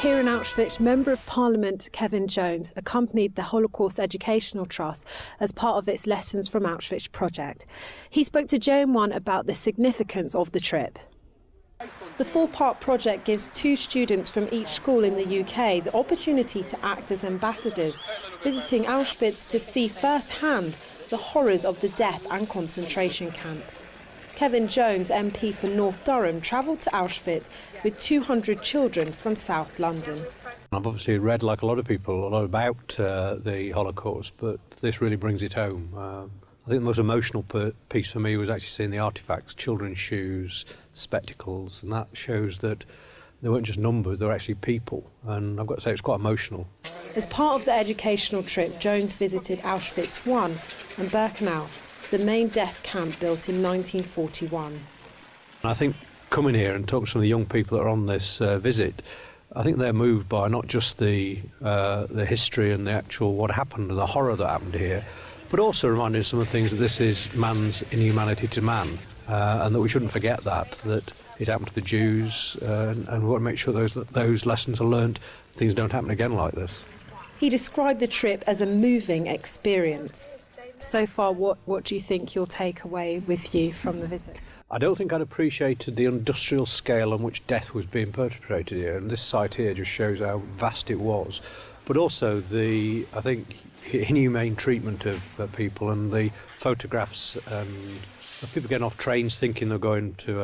Here in Auschwitz, Member of Parliament Kevan Jones accompanied the Holocaust Educational Trust as part of its Lessons From Auschwitz project. He spoke to JN1 about the significance of the trip. The four-part project gives 2 students from each school in the UK the opportunity to act as ambassadors, visiting Auschwitz to see firsthand the horrors of the death and concentration camp. Kevan Jones, MP for North Durham, travelled to Auschwitz with 200 children from South London. I've obviously read, like a lot of people, a lot about the Holocaust, but this really brings it home. I think the most emotional piece for me was actually seeing the artefacts, children's shoes, spectacles, and that shows that they weren't just numbers, they were actually people, and I've got to say it's quite emotional. As part of the educational trip, Jones visited Auschwitz I and Birkenau, the main death camp built in 1941. I think coming here and talking to some of the young people that are on this visit, I think they're moved by not just the history and the actual what happened and the horror that happened here, but also reminding us some of the things that this is man's inhumanity to man, and that we shouldn't forget that it happened to the Jews, and we want to make sure those lessons are learnt, things don't happen again like this. He described the trip as a moving experience. So far, what do you think you'll take away with you from the visit? I don't think I'd appreciated the industrial scale on which death was being perpetrated here, and this site here just shows how vast it was. But also the, I think, inhumane treatment of people, and the photographs and people getting off trains thinking they're going to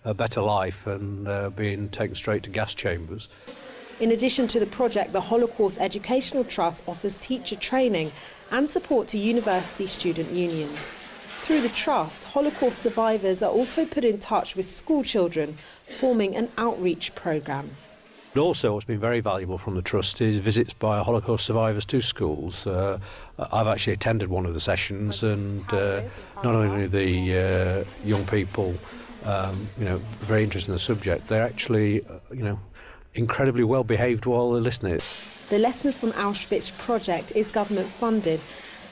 a better life and being taken straight to gas chambers. In addition to the project, the Holocaust Educational Trust offers teacher training and support to university student unions. Through the Trust, Holocaust survivors are also put in touch with school children, forming an outreach programme. But also what's been very valuable from the Trust is visits by Holocaust survivors to schools. I've actually attended one of the sessions, and not only the young people very interested in the subject, they're actually incredibly well behaved while they're listening. The Lessons From Auschwitz project is government funded,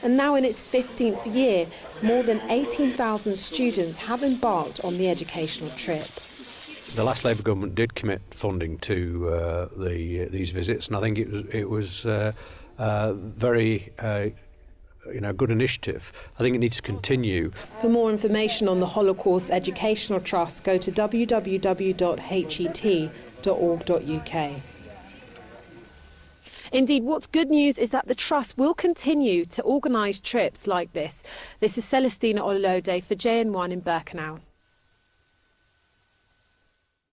and now in its 15th year, more than 18,000 students have embarked on the educational trip. The last Labour government did commit funding to these visits, and I think it was very good initiative. I think it needs to continue. For more information on the Holocaust Educational Trust, go to www.het.org.uk. Indeed, what's good news is that the Trust will continue to organise trips like this. This is Celestina Ololode for JN1 in Birkenau.